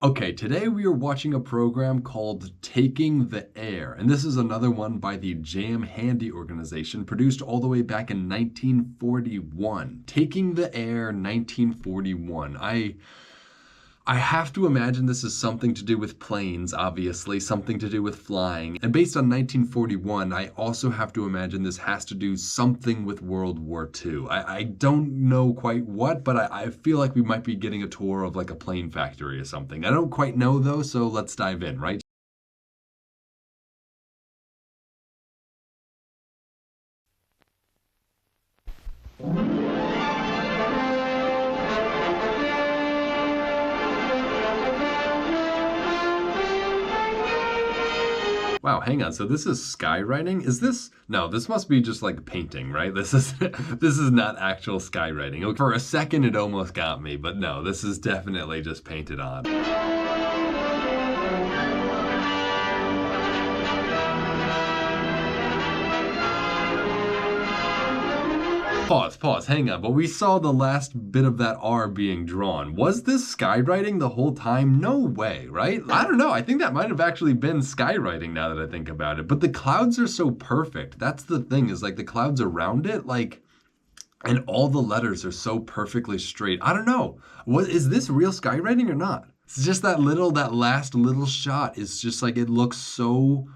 Okay, today we are watching a program called Taking the Air, and this is another one by the Jam Handy organization, produced all the way back in 1941. Taking the Air, 1941. I have to imagine this is something to do with planes, obviously, something to do with flying. And based on 1941, I also have to imagine this has to do something with World War II. I don't know quite what, but I feel like we might be getting a tour of like a plane factory or something. I don't quite know though, so let's dive in, right? Wow, hang on. So this is skywriting? Is this No, this must be just like painting, right? This is this is not actual skywriting. Okay, for a second it almost got me, but no, this is definitely just painted on. Pause, hang on. But we saw the last bit of that R being drawn. Was this skywriting the whole time? No way, right? I don't know. I think that might have actually been skywriting now that I think about it. But the clouds are so perfect. That's the thing, is like the clouds around it, like, and all the letters are so perfectly straight. I don't know. What is this real skywriting or not? It's just that last little shot is just like, it looks so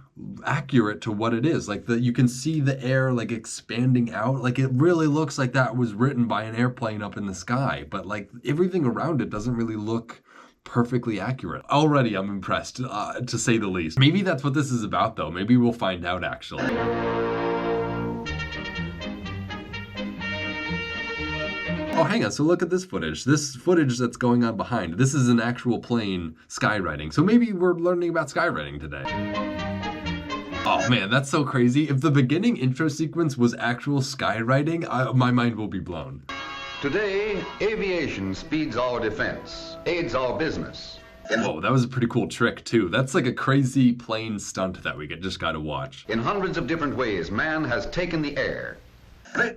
accurate to what it is. Like you can see the air like expanding out. Like it really looks like that was written by an airplane up in the sky. But like everything around it doesn't really look perfectly accurate. Already I'm impressed, to say the least. Maybe that's what this is about though. Maybe we'll find out actually. Oh, hang on. So look at this footage. This footage that's going on behind. This is an actual plane skywriting. So maybe we're learning about skywriting today. Oh man, that's so crazy. If the beginning intro sequence was actual skywriting, my mind will be blown. Today, aviation speeds our defense, aids our business. Whoa, that was a pretty cool trick too. That's like a crazy plane stunt that we just got to watch. In hundreds of different ways, man has taken the air.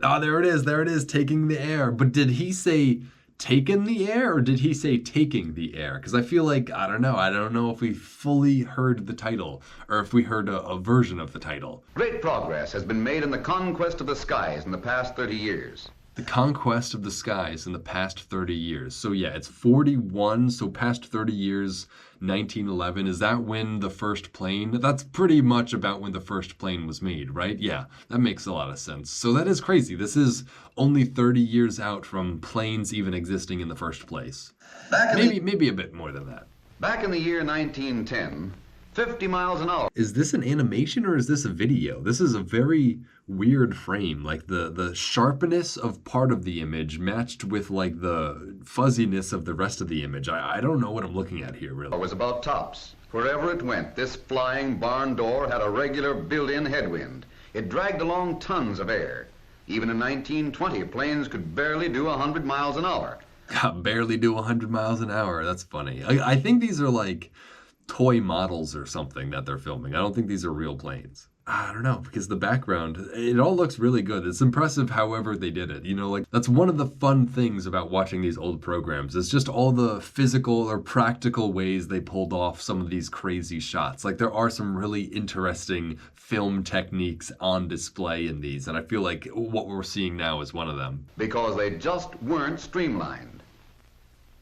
Oh, there it is, taking the air. But did he say taken the air or did he say taking the air? Because I feel like, I don't know if we fully heard the title or if we heard a version of the title. Great progress has been made in the conquest of the skies in the past 30 years. The conquest of the skies in the past 30 years. So yeah, it's 41, so past 30 years, 1911. Is that when the first plane? That's pretty much about when the first plane was made, right? Yeah, that makes a lot of sense. So that is crazy. This is only 30 years out from planes even existing in the first place. Maybe a bit more than that. Back in the year 1910, 50 miles an hour. Is this an animation or is this a video? This is a very weird frame. Like the sharpness of part of the image matched with like the fuzziness of the rest of the image. I don't know what I'm looking at here, really. It was about tops. Wherever it went, this flying barn door had a regular built-in headwind. It dragged along tons of air. Even in 1920, planes could barely do 100 miles an hour. Barely do 100 miles an hour. That's funny. I think these are like toy models or something that they're filming. I don't think these are real planes. I don't know, because the background, it all looks really good. It's impressive however they did it. You know, like that's one of the fun things about watching these old programs. It's just all the physical or practical ways they pulled off some of these crazy shots. Like there are some really interesting film techniques on display in these, and I feel like what we're seeing now is one of them. Because they just weren't streamlined.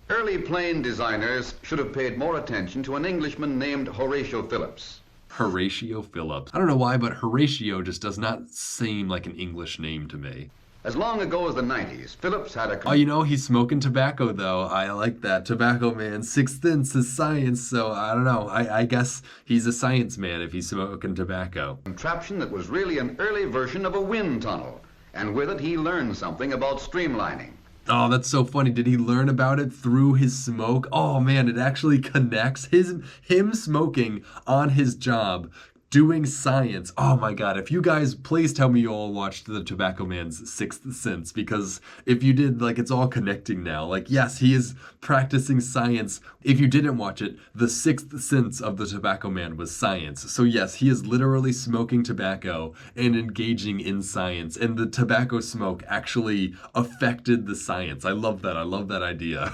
Early plane designers should have paid more attention to an Englishman named Horatio Phillips. Horatio Phillips. I don't know why, but Horatio just does not seem like an English name to me. As long ago as the 90s, Phillips had a... Oh, you know, he's smoking tobacco, though. I like that. Tobacco man. Sixth sense is science, so I don't know. I guess he's a science man if he's smoking tobacco. Contraption that was really an early version of a wind tunnel. And with it, he learned something about streamlining. Oh, that's so funny. Did he learn about it through his smoke? Oh man, it actually connects him smoking on his job, doing science. Oh my God. If you guys, please tell me you all watched the Tobacco Man's Sixth Sense, because if you did, like, it's all connecting now. Like, yes, he is practicing science. If you didn't watch it, the Sixth Sense of the Tobacco Man was science. So yes, he is literally smoking tobacco and engaging in science, and the tobacco smoke actually affected the science. I love that. I love that idea.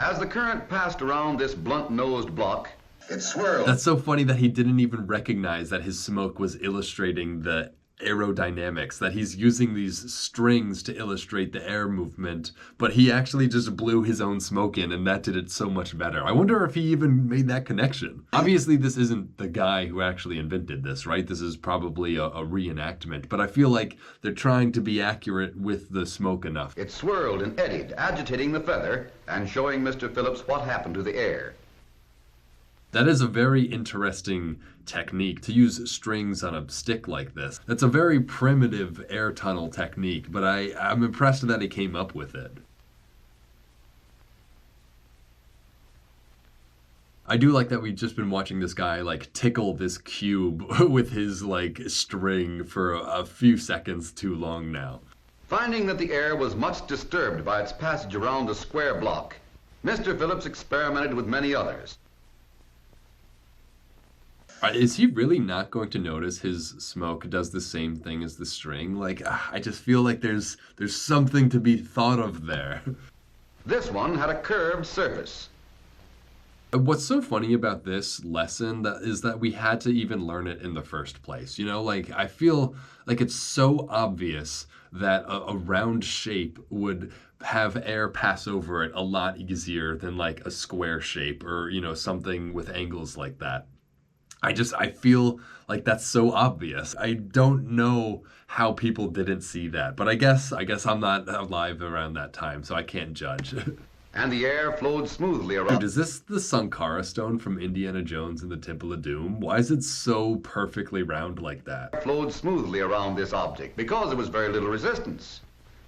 As the current passed around this blunt-nosed block, it swirled. That's so funny that he didn't even recognize that his smoke was illustrating the aerodynamics, that he's using these strings to illustrate the air movement, but he actually just blew his own smoke in, and that did it so much better. I wonder if he even made that connection. Obviously, this isn't the guy who actually invented this, right? This is probably a reenactment, but I feel like they're trying to be accurate with the smoke enough. It swirled and eddied, agitating the feather and showing Mr. Phillips what happened to the air. That is a very interesting technique, to use strings on a stick like this. That's a very primitive air tunnel technique, but I'm impressed that he came up with it. I do like that we've just been watching this guy like tickle this cube with his like string for a few seconds too long now. Finding that the air was much disturbed by its passage around the square block, Mr. Phillips experimented with many others. Is he really not going to notice his smoke does the same thing as the string? Like, I just feel like there's something to be thought of there. This one had a curved surface. What's so funny about this lesson is that we had to even learn it in the first place. You know, like, I feel like it's so obvious that a round shape would have air pass over it a lot easier than like a square shape or, you know, something with angles like that. I feel like that's so obvious. I don't know how people didn't see that, but I guess I'm not alive around that time, so I can't judge. And the air flowed smoothly around. Dude, is this the Sankara stone from Indiana Jones and the Temple of Doom? Why is it so perfectly round like that? Flowed smoothly around this object because there was very little resistance.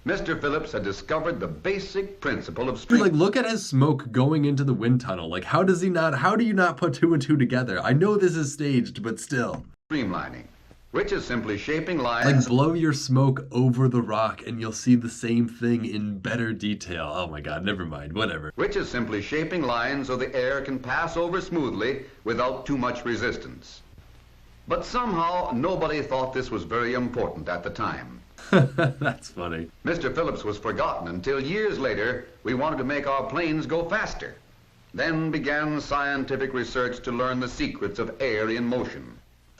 Mr. Phillips had discovered the basic principle of Dude, like, look at his smoke going into the wind tunnel. Like, how do you not put two and two together? I know this is staged, but still. Streamlining, which is simply shaping lines. Like, blow your smoke over the rock and you'll see the same thing in better detail. Oh my God, never mind, whatever. Which is simply shaping lines so the air can pass over smoothly without too much resistance. But somehow, nobody thought this was very important at the time. That's funny. Mr. Phillips was forgotten until years later we wanted to make our planes go faster. Then began scientific research to learn the secrets of air in motion.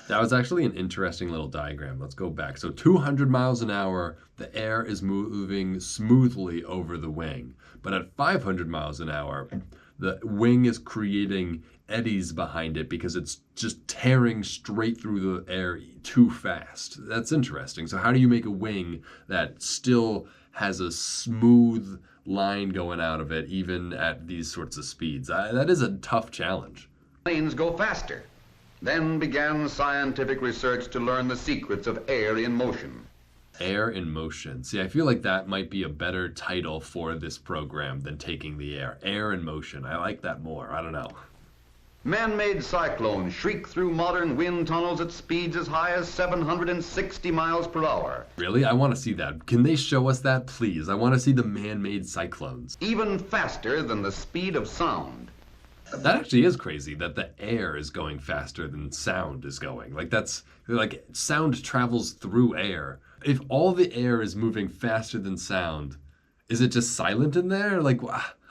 That was actually an interesting little diagram. Let's go back. So 200 miles an hour, the air is moving smoothly over the wing. But at 500 miles an hour, the wing is creating eddies behind it because it's just tearing straight through the air too fast. That's interesting. So how do you make a wing that still has a smooth line going out of it even at these sorts of speeds? That is a tough challenge. Planes go faster. Then began scientific research to learn the secrets of air in motion. Air in motion. See, I feel like that might be a better title for this program than taking the air. Air in motion. I like that more. I don't know. Man-made cyclones shriek through modern wind tunnels at speeds as high as 760 miles per hour. Really? I want to see that. Can they show us that, please? I want to see the man-made cyclones. Even faster than the speed of sound. That actually is crazy, that the air is going faster than sound is going. Like, that's, like, sound travels through air. If all the air is moving faster than sound, is it just silent in there? Like,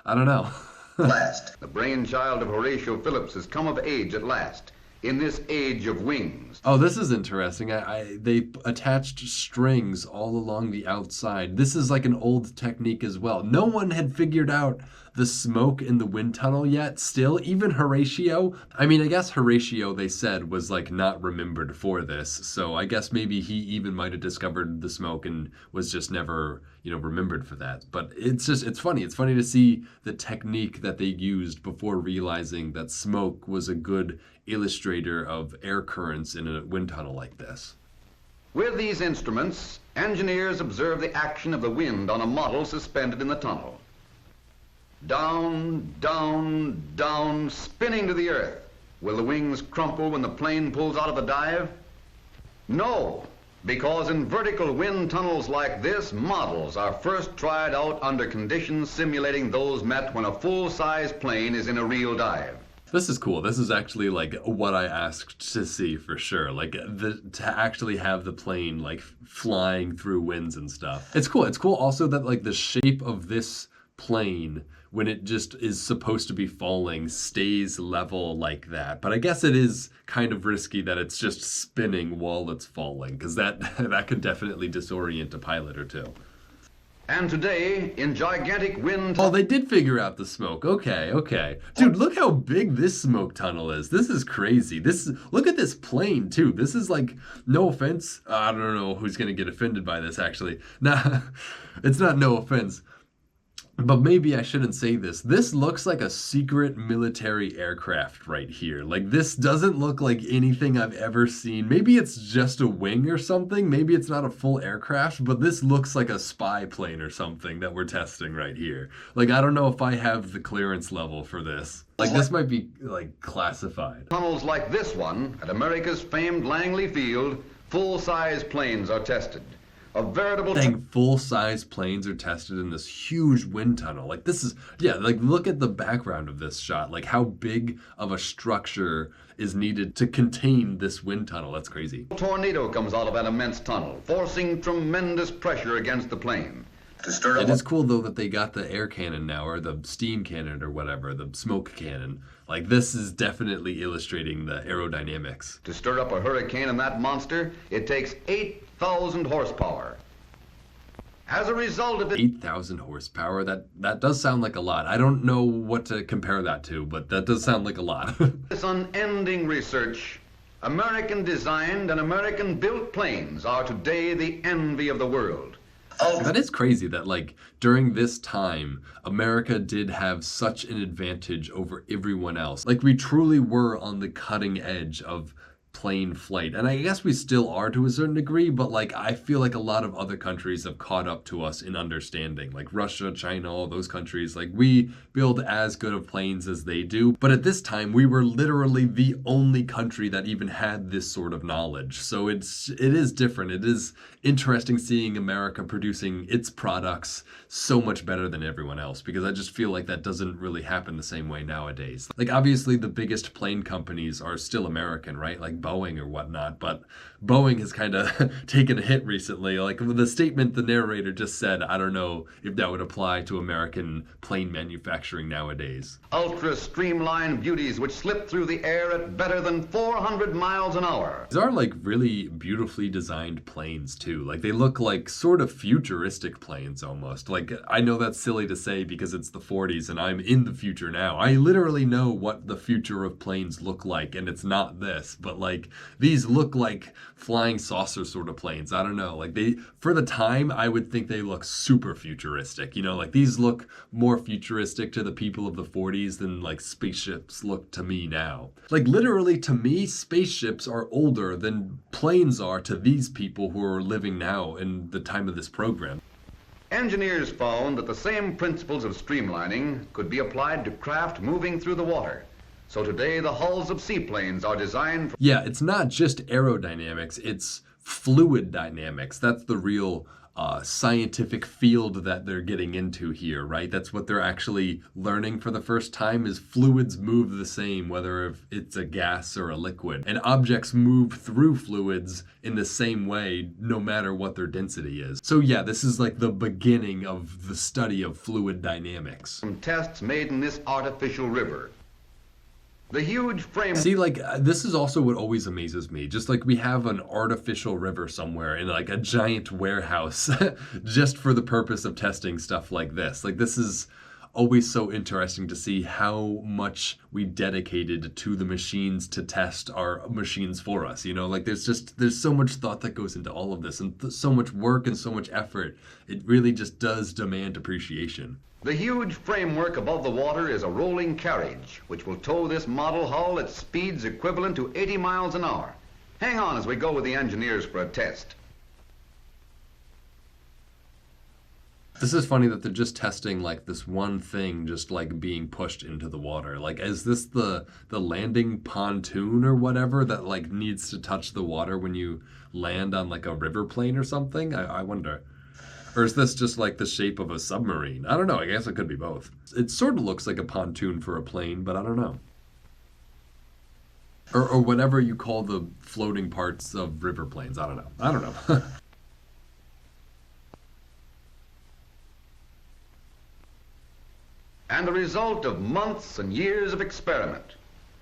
I don't know. Last. The brainchild of Horatio Phillips has come of age at last, in this age of wings. Oh, this is interesting. They attached strings all along the outside. This is like an old technique as well. No one had figured out the smoke in the wind tunnel yet. Still, even Horatio. I mean, I guess Horatio, they said, was like not remembered for this. So I guess maybe he even might have discovered the smoke and was just never, remembered for that. But it's funny. It's funny to see the technique that they used before realizing that smoke was a good illustrator of air currents in a wind tunnel like this. With these instruments, engineers observe the action of the wind on a model suspended in the tunnel. Down, down, down, spinning to the earth. Will the wings crumple when the plane pulls out of the dive? No, because in vertical wind tunnels like this, models are first tried out under conditions simulating those met when a full-size plane is in a real dive. This is cool. This is actually like what I asked to see for sure. Like to actually have the plane like flying through winds and stuff. It's cool. It's cool also that like the shape of this plane when it just is supposed to be falling, stays level like that. But I guess it is kind of risky that it's just spinning while it's falling, because that could definitely disorient a pilot or two. And today, in gigantic wind... Oh, they did figure out the smoke. Okay, okay. Dude, look how big this smoke tunnel is. This is crazy. Look at this plane, too. This is like, no offense. I don't know who's going to get offended by this, actually. Nah, it's not no offense. But maybe I shouldn't say this. This looks like a secret military aircraft right here. Like, this doesn't look like anything I've ever seen. Maybe it's just a wing or something. Maybe it's not a full aircraft, but this looks like a spy plane or something that we're testing right here. Like, I don't know if I have the clearance level for this. Like, this might be, like, classified. Tunnels like this one at America's famed Langley Field, full-size planes are tested. A veritable... Dang, full-size planes are tested in this huge wind tunnel. Like, this is... Yeah, like, look at the background of this shot. Like, how big of a structure is needed to contain this wind tunnel. That's crazy. A tornado comes out of that immense tunnel, forcing tremendous pressure against the plane. It is cool, though, that they got the air cannon now, or the steam cannon, or whatever, the smoke cannon. Like, this is definitely illustrating the aerodynamics. To stir up a hurricane in that monster, it takes 8,000 horsepower. As a result of it... 8,000 horsepower? That does sound like a lot. I don't know what to compare that to, but that does sound like a lot. This unending research, American-designed and American-built planes are today the envy of the world. That is crazy that, like, during this time, America did have such an advantage over everyone else. Like, we truly were on the cutting edge of plane flight. And I guess we still are to a certain degree, but, like, I feel like a lot of other countries have caught up to us in understanding. Like Russia, China, all those countries. Like, we build as good of planes as they do. But at this time, we were literally the only country that even had this sort of knowledge. So it is different. It is interesting seeing America producing its products so much better than everyone else, because I just feel like that doesn't really happen the same way nowadays. Like, obviously the biggest plane companies are still American, right? Like Boeing or whatnot, but Boeing has kind of taken a hit recently. Like, the statement the narrator just said, I don't know if that would apply to American plane manufacturing nowadays. Ultra streamlined beauties which slip through the air at better than 400 miles an hour. These are, like, really beautifully designed planes too. Like, they look like sort of futuristic planes almost. Like, I know that's silly to say because it's the 40s and I'm in the future now. I literally know what the future of planes look like, and it's not this, but, like, these look like flying saucer sort of planes. I don't know. Like, for the time, I would think they look super futuristic. You know, like, these look more futuristic to the people of the 40s than, like, spaceships look to me now. Like, literally, to me, spaceships are older than planes are to these people who are living now in the time of this program. Engineers found that the same principles of streamlining could be applied to craft moving through the water. So today, the hulls of seaplanes are designed for... Yeah, it's not just aerodynamics, it's fluid dynamics. That's the real scientific field that they're getting into here, right? That's what they're actually learning for the first time, is fluids move the same, whether if it's a gas or a liquid. And objects move through fluids in the same way, no matter what their density is. So yeah, this is like the beginning of the study of fluid dynamics. From tests made in this artificial river. The huge frame... See, like, this is also what always amazes me. Just like we have an artificial river somewhere in, like, a giant warehouse just for the purpose of testing stuff like this. Like, this is always so interesting to see how much we dedicated to the machines to test our machines for us. You know, like, there's so much thought that goes into all of this, and so much work and so much effort. It really just does demand appreciation. The huge framework above the water is a rolling carriage, which will tow this model hull at speeds equivalent to 80 miles an hour. Hang on as we go with the engineers for a test. This is funny that they're just testing, like, this one thing just, like, being pushed into the water. Like, is this the landing pontoon or whatever that, like, needs to touch the water when you land on, like, a river plane or something? I wonder. Or is this just like the shape of a submarine? I don't know. I guess it could be both. It sort of looks like a pontoon for a plane, but I don't know. Or whatever you call the floating parts of river planes. I don't know. I don't know. And the result of months and years of experiment.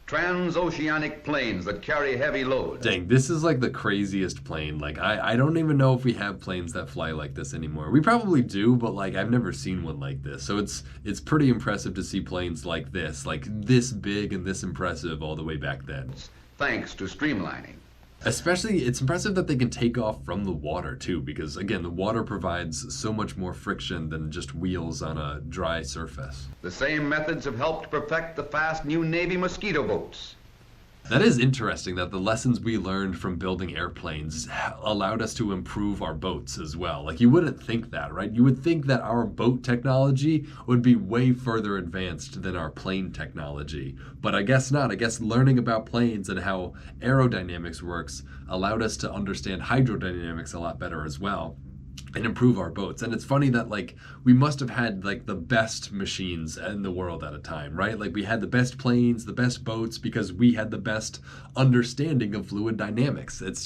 Transoceanic planes that carry heavy loads. Dang, this is like the craziest plane. Like, I don't even know if we have planes that fly like this anymore. We probably do, but like I've never seen one like this. So it's pretty impressive to see planes like this big and this impressive all the way back then. Thanks to streamlining. Especially, it's impressive that they can take off from the water too, because again, the water provides so much more friction than just wheels on a dry surface. The same methods have helped perfect the fast new Navy mosquito boats. That is interesting that the lessons we learned from building airplanes allowed us to improve our boats as well. Like, you wouldn't think that, right? You would think that our boat technology would be way further advanced than our plane technology. But I guess not. I guess learning about planes and how aerodynamics works allowed us to understand hydrodynamics a lot better as well and improve our boats. And it's funny that like we must have had like the best machines in the world at a time, right? Like we had the best planes, the best boats, because we had the best understanding of fluid dynamics. It's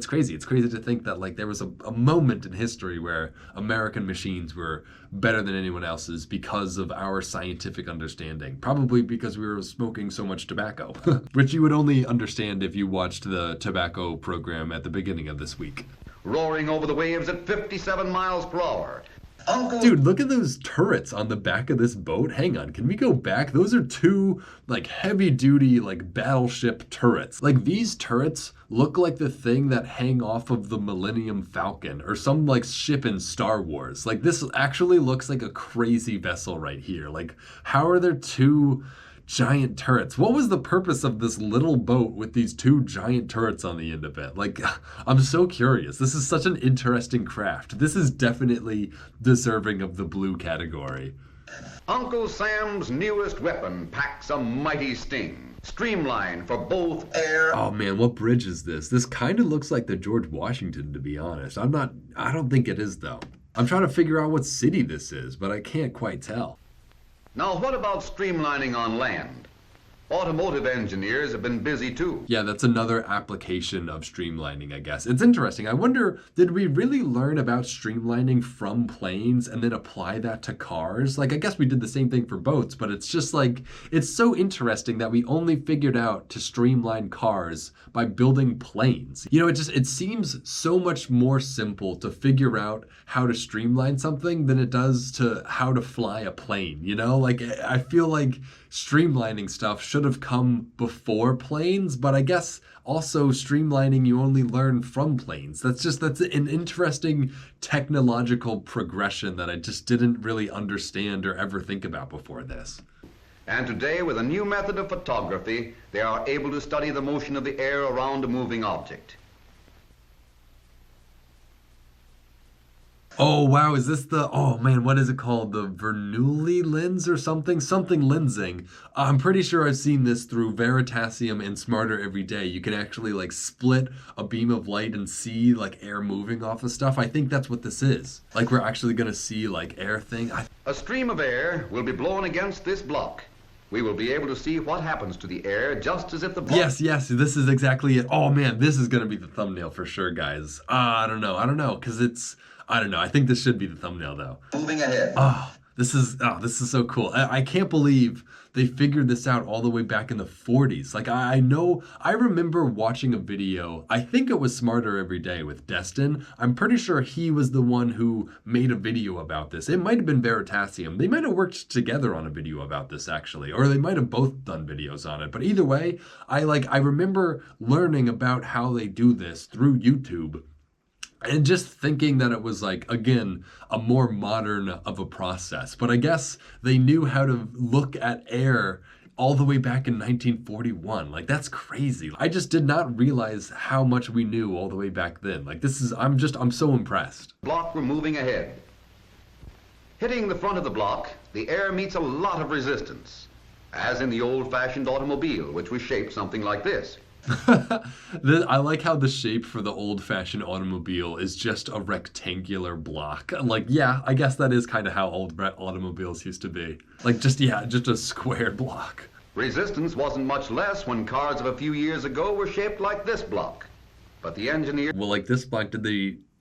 crazy. It's crazy to think that like there was a moment in history where American machines were better than anyone else's because of our scientific understanding. Probably because we were smoking so much tobacco, which you would only understand if you watched the tobacco program at the beginning of this week. Roaring over the waves at 57 miles per hour. Dude, look at those turrets on the back of this boat. Hang on, can we go back? Those are two like heavy duty like battleship turrets. Like these turrets look like the thing that hang off of the Millennium Falcon or some like ship in Star Wars. Like this actually looks like a crazy vessel right here. Like how are there two giant turrets? What was the purpose of this little boat with these two giant turrets on the end of it? Like, I'm so curious. This is such an interesting craft. This is definitely deserving of the blue category. Uncle Sam's newest weapon packs a mighty sting. Streamlined for both air. Oh man, what bridge is this? This kind of looks like the George Washington, to be honest. I don't think it is though. I'm trying to figure out what city this is, but I can't quite tell. Now, what about streamlining on land? Automotive engineers have been busy too. Yeah, that's another application of streamlining, I guess. It's interesting. I wonder, did we really learn about streamlining from planes and then apply that to cars? Like, I guess we did the same thing for boats, but it's just like, it's so interesting that we only figured out to streamline cars by building planes. You know, it seems so much more simple to figure out how to streamline something than it does to how to fly a plane, you know? Like, I feel like streamlining stuff should have come before planes, but I guess also streamlining you only learn from planes. That's an interesting technological progression that I just didn't really understand or ever think about before this. And today, with a new method of photography, they are able to study the motion of the air around a moving object. Oh, wow, is this oh man, what is it called? The Bernoulli lens or something? Something lensing. I'm pretty sure I've seen this through Veritasium and Smarter Every Day. You can actually like split a beam of light and see like air moving off of stuff. I think that's what this is. Like we're actually gonna see like air thing. A stream of air will be blown against this block. We will be able to see what happens to the air just as if the block... Yes, this is exactly it. Oh man, this is gonna be the thumbnail for sure, guys. I don't know, because I don't know. I think this should be the thumbnail though. Moving ahead. This is so cool. I can't believe they figured this out all the way back in the 40s. Like I remember watching a video, I think it was Smarter Every Day with Destin. I'm pretty sure he was the one who made a video about this. It might have been Veritasium. They might have worked together on a video about this actually, or they might have both done videos on it. But either way, I remember learning about how they do this through YouTube. And just thinking that it was like, again, a more modern of a process. But I guess they knew how to look at air all the way back in 1941. Like, that's crazy. I just did not realize how much we knew all the way back then. Like, I'm so impressed. Block, we're moving ahead. Hitting the front of the block, the air meets a lot of resistance, as in the old-fashioned automobile, which was shaped something like this. I like how the shape for the old-fashioned automobile is just a rectangular block. Like, yeah, I guess that is kind of how old automobiles used to be. Like, just a square block. Resistance wasn't much less when cars of a few years ago were shaped like this block. But the engineer... Well, like this block, did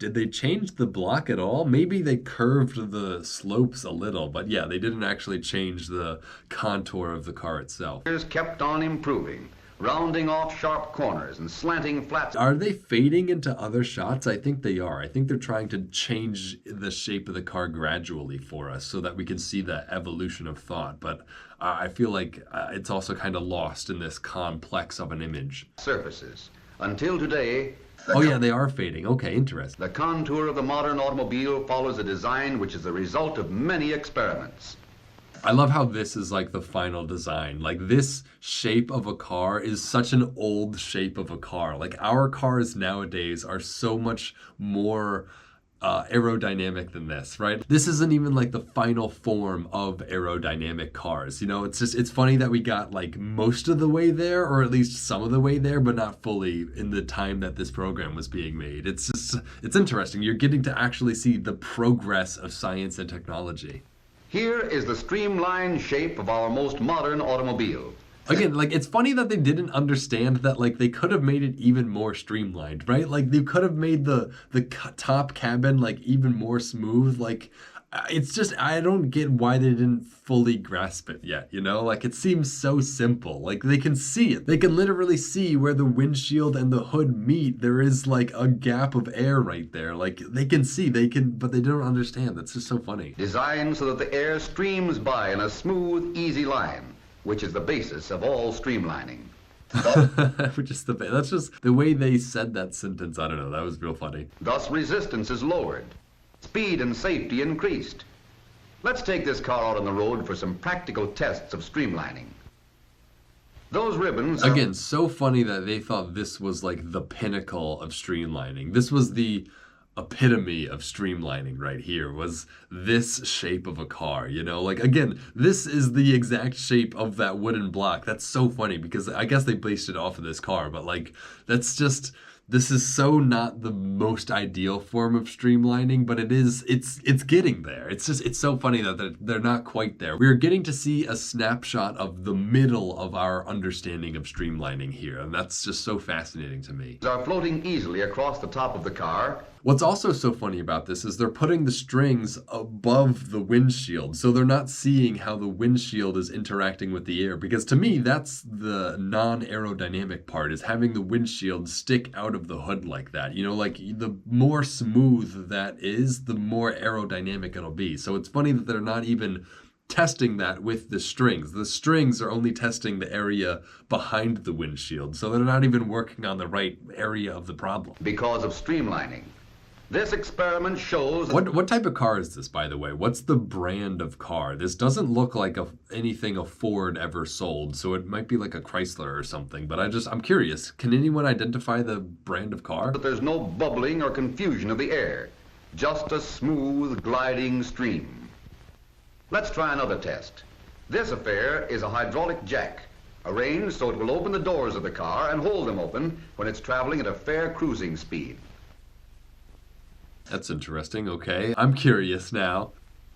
did they change the block at all? Maybe they curved the slopes a little, but yeah, they didn't actually change the contour of the car itself. Kept on improving, rounding off sharp corners and slanting flats. Are they fading into other shots? I think they are. I think they're trying to change the shape of the car gradually for us so that we can see the evolution of thought. But I feel like it's also kind of lost in this complex of an image. Surfaces. Until today... Oh yeah, they are fading. Okay, interesting. The contour of the modern automobile follows a design which is the result of many experiments. I love how this is like the final design. Like this shape of a car is such an old shape of a car. Like our cars nowadays are so much more aerodynamic than this, right? This isn't even like the final form of aerodynamic cars. You know, it's funny that we got like most of the way there, or at least some of the way there, but not fully in the time that this program was being made. It's interesting. You're getting to actually see the progress of science and technology. Here is the streamlined shape of our most modern automobile. Again, like, it's funny that they didn't understand that, like, they could have made it even more streamlined, right? Like, they could have made the top cabin, like, even more smooth. Like, it's just, I don't get why they didn't fully grasp it yet, you know? Like, it seems so simple. Like, they can see it. They can literally see where the windshield and the hood meet. There is, like, a gap of air right there. Like, they can see, but they don't understand. That's just so funny. Designed so that the air streams by in a smooth, easy line, which is the basis of all streamlining. That's just the way they said that sentence. I don't know. That was real funny. Thus, resistance is lowered. Speed and safety increased. Let's take this car out on the road for some practical tests of streamlining. Those ribbons are... Again, so funny that they thought this was like the pinnacle of streamlining. This was the epitome of streamlining right here, was this shape of a car, you know? Like, again, this is the exact shape of that wooden block. That's so funny because I guess they based it off of this car, but like, that's just... This is so not the most ideal form of streamlining, but it's getting there. It's so funny that they're not quite there. We're getting to see a snapshot of the middle of our understanding of streamlining here, and that's just so fascinating to me. Are floating easily across the top of the car. What's also so funny about this is they're putting the strings above the windshield, so they're not seeing how the windshield is interacting with the air, because to me, that's the non-aerodynamic part, is having the windshield stick out of the hood like that. You know, like, the more smooth that is, the more aerodynamic it'll be. So it's funny that they're not even testing that with the strings. The strings are only testing the area behind the windshield, so they're not even working on the right area of the problem. Because of streamlining. This experiment shows... What type of car is this, by the way? What's the brand of car? This doesn't look like anything a Ford ever sold, so it might be like a Chrysler or something, but I'm curious. Can anyone identify the brand of car? But there's no bubbling or confusion of the air, just a smooth, gliding stream. Let's try another test. This affair is a hydraulic jack, arranged so it will open the doors of the car and hold them open when it's traveling at a fair cruising speed. That's interesting. Okay, I'm curious now.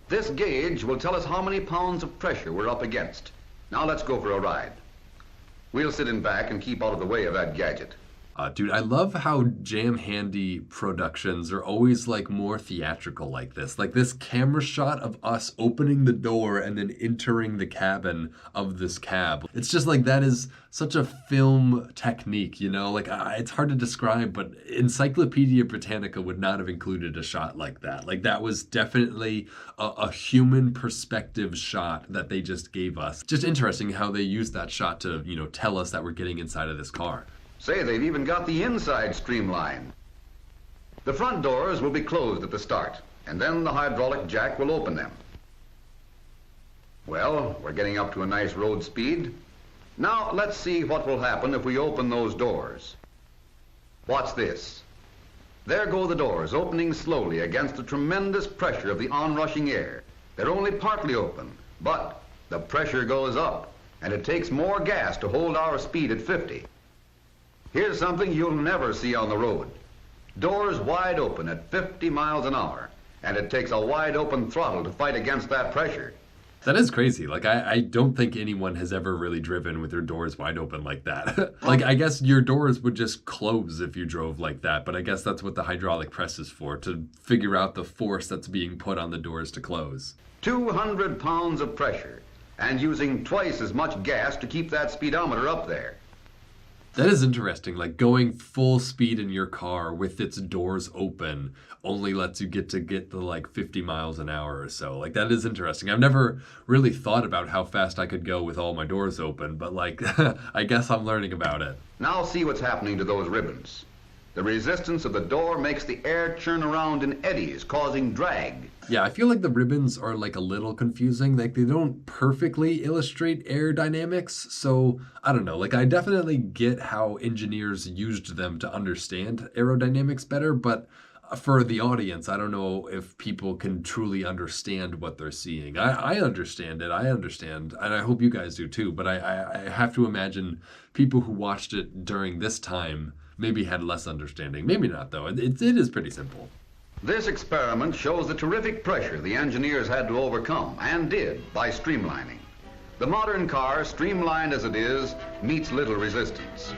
This gauge will tell us how many pounds of pressure we're up against. Now let's go for a ride. We'll sit in back and keep out of the way of that gadget. Dude, I love how Jam Handy productions are always like more theatrical like this. Like this camera shot of us opening the door and then entering the cabin of this cab. It's just like, that is such a film technique, you know? Like, it's hard to describe, but Encyclopedia Britannica would not have included a shot like that. Like, that was definitely a human perspective shot that they just gave us. Just interesting how they used that shot to, you know, tell us that we're getting inside of this car. Say, they've even got the inside streamlined. The front doors will be closed at the start, and then the hydraulic jack will open them. Well, we're getting up to a nice road speed. Now, let's see what will happen if we open those doors. Watch this. There go the doors, opening slowly against the tremendous pressure of the onrushing air. They're only partly open, but the pressure goes up, and it takes more gas to hold our speed at 50. Here's something you'll never see on the road. Doors wide open at 50 miles an hour, and it takes a wide open throttle to fight against that pressure. That is crazy. Like, I don't think anyone has ever really driven with their doors wide open like that. Like, I guess your doors would just close if you drove like that, but I guess that's what the hydraulic press is for, to figure out the force that's being put on the doors to close. 200 pounds of pressure, and using twice as much gas to keep that speedometer up there. That is interesting. Like, going full speed in your car with its doors open only lets you get to like 50 miles an hour or so. Like, that is interesting. I've never really thought about how fast I could go with all my doors open, but like, I guess I'm learning about it. Now see what's happening to those ribbons. The resistance of the door makes the air churn around in eddies, causing drag. Yeah, I feel like the ribbons are like a little confusing. Like, they don't perfectly illustrate aerodynamics. So I don't know, like, I definitely get how engineers used them to understand aerodynamics better, but for the audience, I don't know if people can truly understand what they're seeing. I understand it. I understand, and I hope you guys do too, but I have to imagine people who watched it during this time maybe had less understanding. Maybe not, though. It is pretty simple. This experiment shows the terrific pressure the engineers had to overcome, and did, by streamlining. The modern car, streamlined as it is, meets little resistance.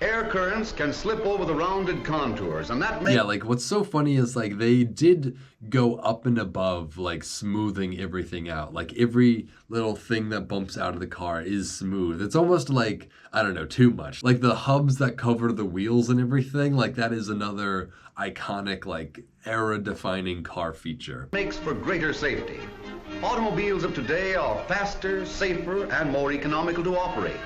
Air currents can slip over the rounded contours, and that makes... Yeah, like, what's so funny is, like, they did go up and above, like, smoothing everything out. Like, every little thing that bumps out of the car is smooth. It's almost like, I don't know, too much. Like, the hubs that cover the wheels and everything, like, that is another iconic, like, era-defining car feature. Makes for greater safety. Automobiles of today are faster, safer, and more economical to operate.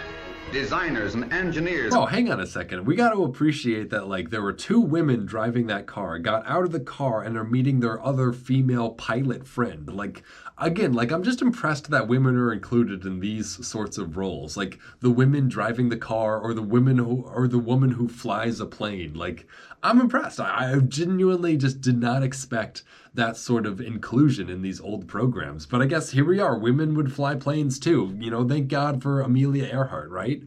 Designers and engineers... Oh, hang on a second. We got to appreciate that, like, there were two women driving that car, got out of the car, and are meeting their other female pilot friend. Like, again, like, I'm just impressed that women are included in these sorts of roles. Like, the women driving the car, or the women who, or the woman who flies a plane. Like, I'm impressed. I genuinely just did not expect that sort of inclusion in these old programs. But I guess here we are. Women would fly planes too. You know, thank God for Amelia Earhart, right?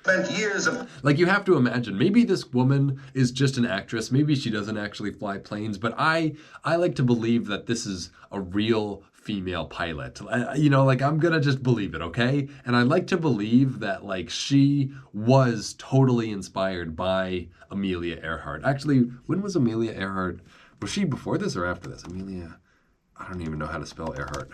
Spent years of... Like, you have to imagine, maybe this woman is just an actress. Maybe she doesn't actually fly planes. But I like to believe that this is a real female pilot. You know, like, I'm gonna just believe it, okay? And I like to believe that, like, she was totally inspired by Amelia Earhart. Actually, when was Amelia Earhart? Was she before this or after this? Amelia, I don't even know how to spell Earhart.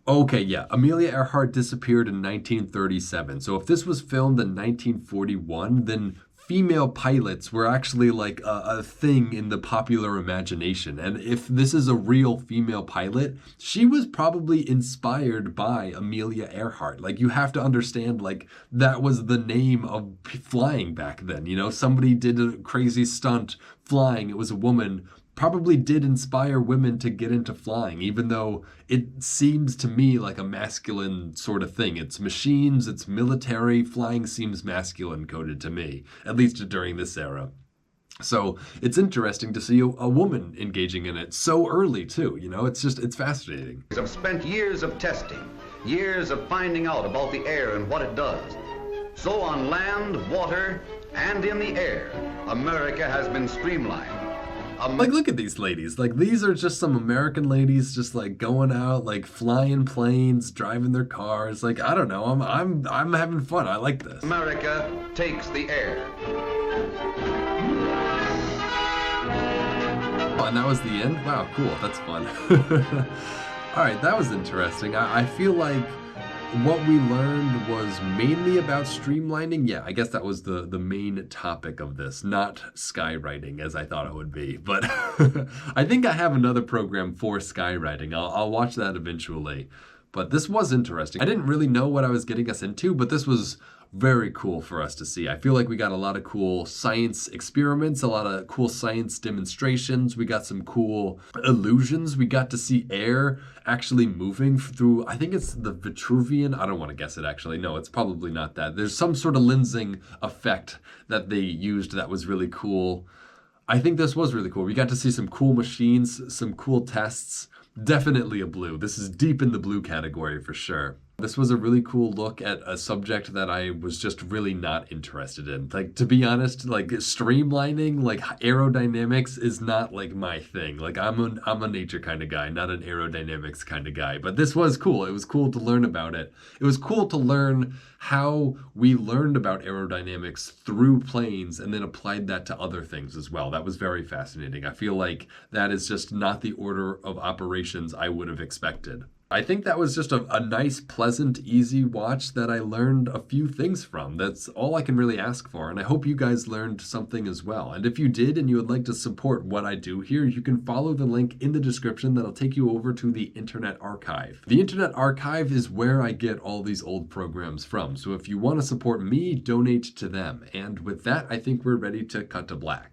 Okay, yeah, Amelia Earhart disappeared in 1937. So if this was filmed in 1941, then female pilots were actually like a thing in the popular imagination. And if this is a real female pilot, she was probably inspired by Amelia Earhart. Like, you have to understand, like, that was the name of flying back then. You know, somebody did a crazy stunt flying. It was a woman. Probably did inspire women to get into flying, even though it seems to me like a masculine sort of thing. It's machines, it's military, flying seems masculine coded to me, at least during this era. So it's interesting to see a woman engaging in it so early too, you know, it's fascinating. I've spent years of testing, years of finding out about the air and what it does. So on land, water, and in the air, America has been streamlined. Like, look at these ladies. Like, these are just some American ladies just, like, going out, like, flying planes, driving their cars. Like, I don't know. I'm having fun. I like this. America takes the air. Oh, and that was the end? Wow, cool. That's fun. All right, that was interesting. I feel like what we learned was mainly about streamlining. Yeah, I guess that was the main topic of this, not skywriting as I thought it would be. But I think I have another program for skywriting. I'll watch that eventually. But this was interesting. I didn't really know what I was getting us into, but this was very cool for us to see. I feel like we got a lot of cool science experiments, a lot of cool science demonstrations. We got some cool illusions. We got to see air actually moving through, I think it's the Vitruvian. I don't want to guess it actually. No, it's probably not that. There's some sort of lensing effect that they used that was really cool. I think this was really cool. We got to see some cool machines, some cool tests. Definitely a blue. This is deep in the blue category for sure. This was a really cool look at a subject that I was just really not interested in. Like, to be honest, like streamlining, like aerodynamics is not like my thing. Like I'm a nature kind of guy, not an aerodynamics kind of guy. But this was cool. It was cool to learn about it. It was cool to learn how we learned about aerodynamics through planes and then applied that to other things as well. That was very fascinating. I feel like that is just not the order of operations I would have expected. I think that was just a nice, pleasant, easy watch that I learned a few things from. That's all I can really ask for, and I hope you guys learned something as well. And if you did and you would like to support what I do here, you can follow the link in the description that'll take you over to the Internet Archive. The Internet Archive is where I get all these old programs from, so if you want to support me, donate to them. And with that, I think we're ready to cut to black.